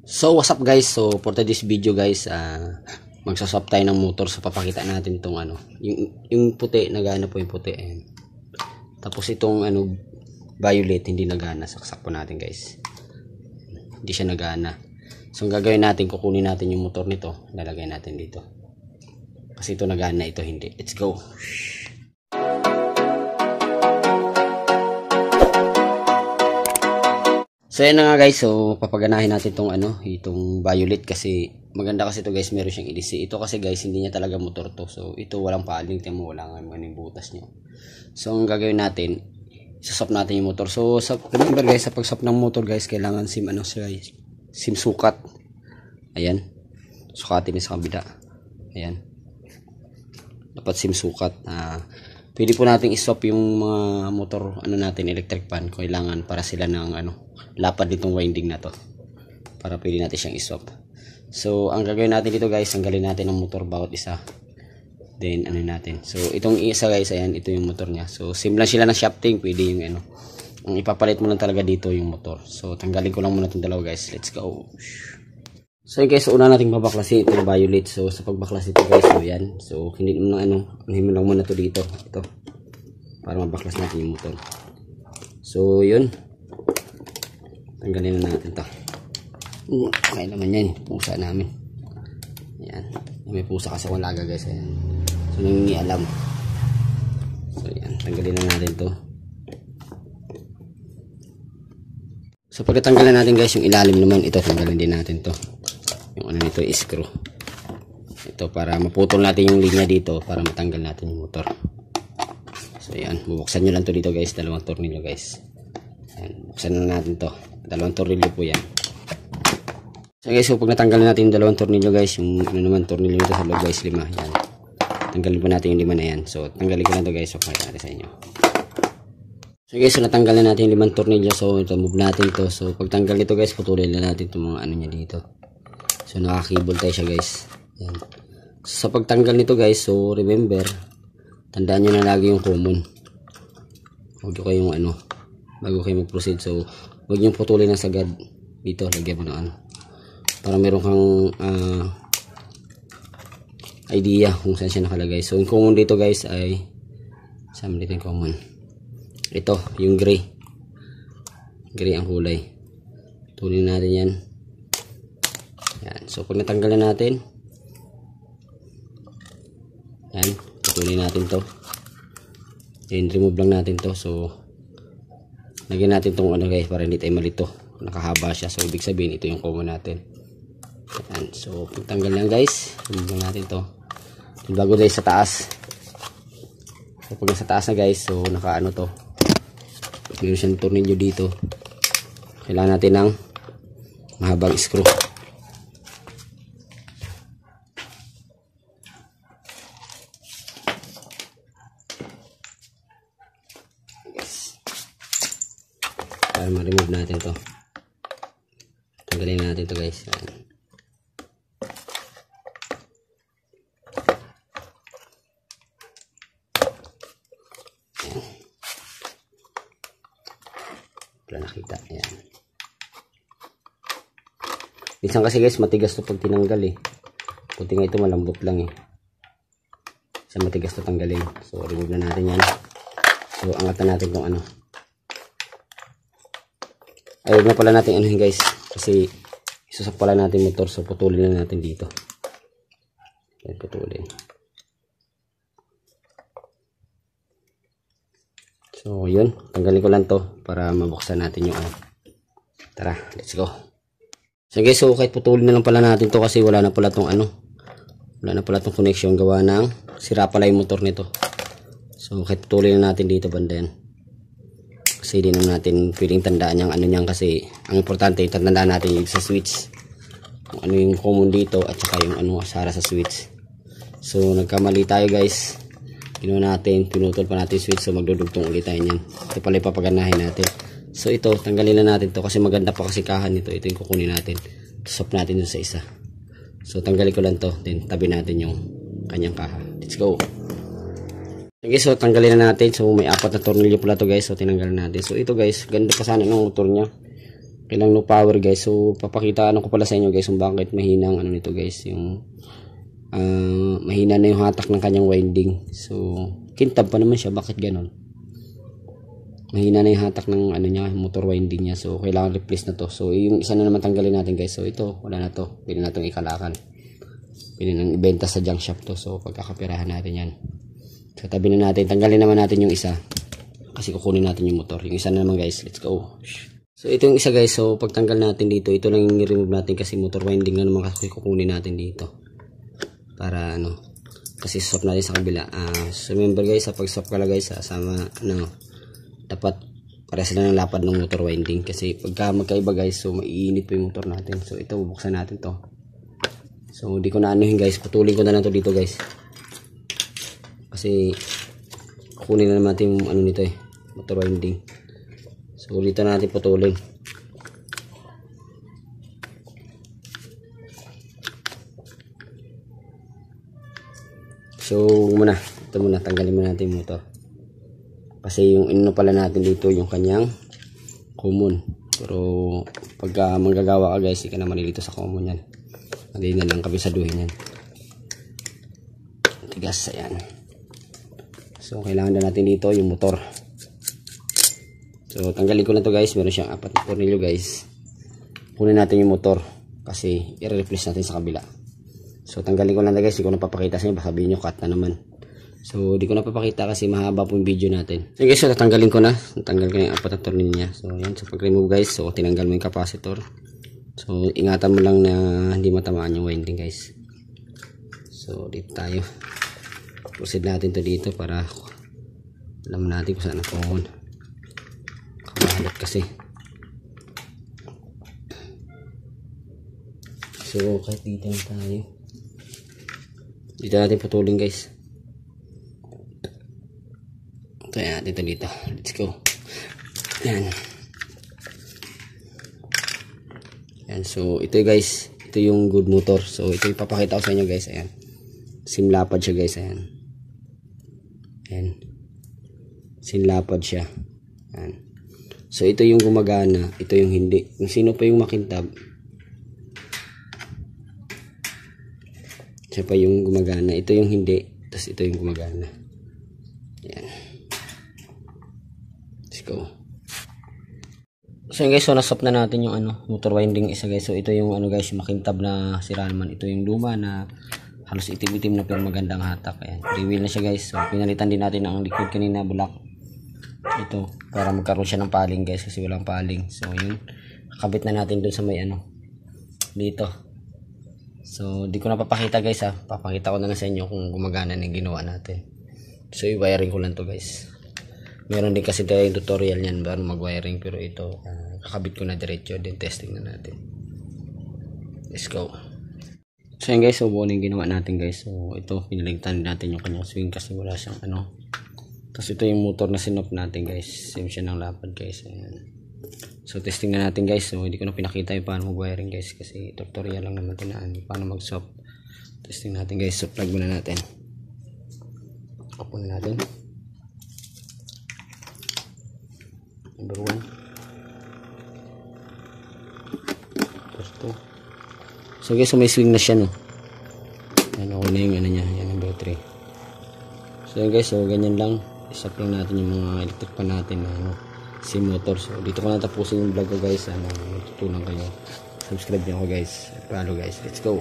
So what's up guys, so for today's video guys, magsaswap tayo ng motor. So papakita natin itong yung puti, nagana po yung puti, ayan. Tapos itong violet, hindi nagana, saksak po natin guys, hindi siya nagana. So ang gagawin natin, kukunin natin yung motor nito, lalagay natin dito, kasi ito nagana, ito hindi. Let's go. So yan na nga guys, so papaganahin natin itong itong violet, kasi maganda kasi ito guys, meron siyang EDC. Ito kasi guys, hindi niya talaga motor to. So ito walang paaling, tingnan mo, wala nga yung butas niya. So ang gagawin natin, isaswap natin yung motor. So remember guys, sa pagswap ng motor guys, kailangan SIM sukat. Ayan. Sukatin niya sa kabila. Ayan. Dapat SIM sukat. Pwede po nating iswap yung mga motor natin, electric pan, kailangan para sila ng lapad nitong winding na to, para pwede natin siyang iswap. So ang gagawin natin dito guys, tanggalin natin ang motor bawat isa, then natin. So itong isa guys, ayan, ito yung motor niya. So same lang sila ng shafting, pwede yung ang ipapalit mo lang talaga dito yung motor. So tanggalin ko lang muna itong dalawa guys. Let's go. So yun guys, so una nating babaklasin itong violet. So sa pagbaklas ito guys, so yan, so hindi mo na hindi mo lang muna to dito, ito, para mabaklas natin yung motor. So yun, tanggalin na natin to. Okay naman yan, pusa namin. Ayan, may pusa kasi akong laga guys, ayan. So hindi alam. So yan, tanggalin na natin to. So pagkatanggalan natin guys, yung ilalim naman, ito tanggalin din natin to. Yung nito is screw. Ito para maputol natin yung linya dito, para matanggal natin yung motor. So yan, bubuksan nyo lang to dito guys, dalawang tornilyo guys. Ayan, buksan na natin to. Dalawang tornilyo po yan. So guys, so pag natanggal natin yung dalawang tornilyo guys, yung naman tornilyo nito sa loob guys, 5. Yan. Tanggalin po natin yung 5 na yan. So tanggalin ko na to guys, so pakita natin sa inyo. So guys, so natanggal na natin yung 5 tornilyo. So ito, move natin to. So pag tanggal ito guys, putulin na natin itong mga niya dito. So nakakibol tayo siya guys. Yan. So sa pagtanggal nito guys, so remember, tandaan nyo na lagi yung common. Huwag nyo kayong bago kayo mag-proceed. So huwag nyo putulin ng sagad dito. Lagyan mo ng para meron kang idea kung saan siya nakalagay. So yung common dito guys ay, saan dito yung common? Ito, yung gray. Gray ang kulay. Tulin natin yan. Yan. So pag natanggal na natin, yan, putulin natin to. Then remove lang natin to. So lagyan natin tong guys, para hindi tayo malito. Nakahaba siya. So ibig sabihin ito yung common natin. Yan. So pag tanggal lang guys, remove lang natin to. Then bago tayo sa taas. So pag nasa taas na guys, so naka to. Meron siyang tornilyo dito. Kailangan natin ng mahabang screw. Para ma-remove natin to. Tanggalin natin to guys. Ayan. Ayan. Wala nakita. Ayan. Minsan kasi guys, matigas to pag tinanggal Puti nga ito, malambot lang Sa matigas to tanggalin. So remove na natin yan. So angatan natin kung ayun na pala natin guys, kasi isusap pala natin motor. So putulin na natin dito. Ayan, putulin. So yun, tanggalin ko lang to para mabuksan natin yung Tara, let's go. So guys, so kahit putulin na lang pala natin to, kasi wala na pala tong wala na pala tong connection, gawa ng sira pala yung motor nito. So kahit putulin na natin dito banda yan, kasi hindi naman natin pwedeng tandaan yung niyan, kasi ang importante tandaan natin yung sa switch, kung yung common dito at saka yung sara sa switch. So nagkamali tayo guys, ginawa natin, pinutol pa natin switch. So magdudugtong ulit tayo niyan. Ito pala ipapaganahin natin. So ito, tanggalin na natin to, kasi maganda pa kasi kahan nito. Ito yung kukunin natin, swap natin dun sa isa. So tanggalin ko lang to, then tabi natin yung kanyang kaha. Let's go. Okay, so tanggalin na natin. So may 4 na tornilyo pala to guys. So tinanggalan natin. So ito guys, ganda pa sana ng motor niya. Kailang no power guys. So papakita ko pala sa inyo guys kung bakit mahina ang ano nito guys, yung mahina na yung hatak ng kanyang winding. So kintab pa naman siya, bakit ganon? Mahina na yung hatak ng ano niya, motor winding niya. So kailangan replace na to. So yung isa na naman tanggalin natin guys. So ito, wala na to. Pwede na itong ikalakan. Pwede nang ibenta sa junk shop to. So pagkakapirahan natin yan. So tabi na natin. Tanggalin naman natin yung isa. Kasi kukunin natin yung motor. Yung isa na naman guys. Let's go. So ito yung isa guys. So pagtanggal natin dito, ito lang yung i-remove natin kasi motor winding na naman kasi kukunin natin dito. Para ano, kasi swap natin sa kabila. So remember guys, sa pag-swap pala guys, sama ano, dapat para sila ng lapad ng motor winding kasi pagka magkaiba guys, so maiinit po yung motor natin. So ito, bubuksan natin to. So hindi ko na anuhin guys, putulin ko na lang to dito guys kasi kukunin na naman natin yung ano nito motor winding. So dito na natin putulin. So ito muna tanggalin muna natin yung motor. Kasi yung ano pala natin dito yung kanyang common. Pero pagka manggagawa ka guys, hindi ka na malilito sa common yan. Hindi na lang kabisaduhin yan. Tigas, ayan. So kailangan na natin dito yung motor. So tanggalin ko na to guys. Meron siyang 4 na tornilyo guys. Kunin natin yung motor kasi i-replace natin sa kabila. So tanggalin ko lang na guys. Hindi ko napapakita sa inyo. Baka sabihin nyo cut na naman. So di ko na papakita kasi mahaba po yung video natin. So guys, so tatanggalin ko na. Natanggal ko na yung 4 na tornilyo niya. So yan, so pag remove guys, so tinanggal mo yung capacitor. So ingatan mo lang na hindi matamaan yung winding guys. So dito tayo. Proceed natin to dito para alam natin kung saan ang common. Kabalat kasi. So kahit dito tayo. Dito natin putulin guys. Kaya natin dito. Let's go. Yan. Yan. So ito guys, ito yung good motor. So ito yung papakita ko sa inyo guys. Ayan. Simlapad siya guys. Ayan. Ayan. Simlapad siya. Ayan. So ito yung gumagana, ito yung hindi. Kung sino pa yung makintab, siya pa yung gumagana. Ito yung hindi, tapos ito yung gumagana. Ayan. Let's go. So guys, so nasop na natin yung motor winding isa guys. So ito yung guys, yung makintab na sira naman. Ito yung luma na halos itim-itim na pero magandang hatak. Ayan. 3 wheel na siya guys. So pinalitan din natin ang liquid kanina, black. Ito para magkaroon siya ng paling guys kasi walang paling. So yun, kakabit na natin dun sa may dito. So di ko na papakita guys papakita ko na lang sa inyo kung gumagana na yung ginawa natin. So i-wiring ko lang to guys. Meron din kasi tayong tutorial niyan bago mag-wiring, pero ito kakabit ko na diretso, din testing na natin. Let's go. So yun guys, so buo na yung ginawa natin guys. So ito, pinaligtan natin yung kanyang swing kasi wala siyang Tapos ito yung motor na sinop natin guys. Same siya ng lapad guys. Ayan. So testing na natin guys. So hindi ko na pinakita yung paano mag-wiring guys kasi tutorial lang naman ito na paano mag-swap. Testing natin guys. So plug muna natin. Open na natin. Number 1. First 2. So guys, so may swing na siya no. Ayan, okay na yung niya. Yan number 3. So yun guys, so ganyan lang. Isap lang natin yung mga electric pa natin na sim motor. So dito ko na tapusin yung vlog ko guys. Matutunan kayo. Subscribe nyo ako guys. Follow guys. Let's go.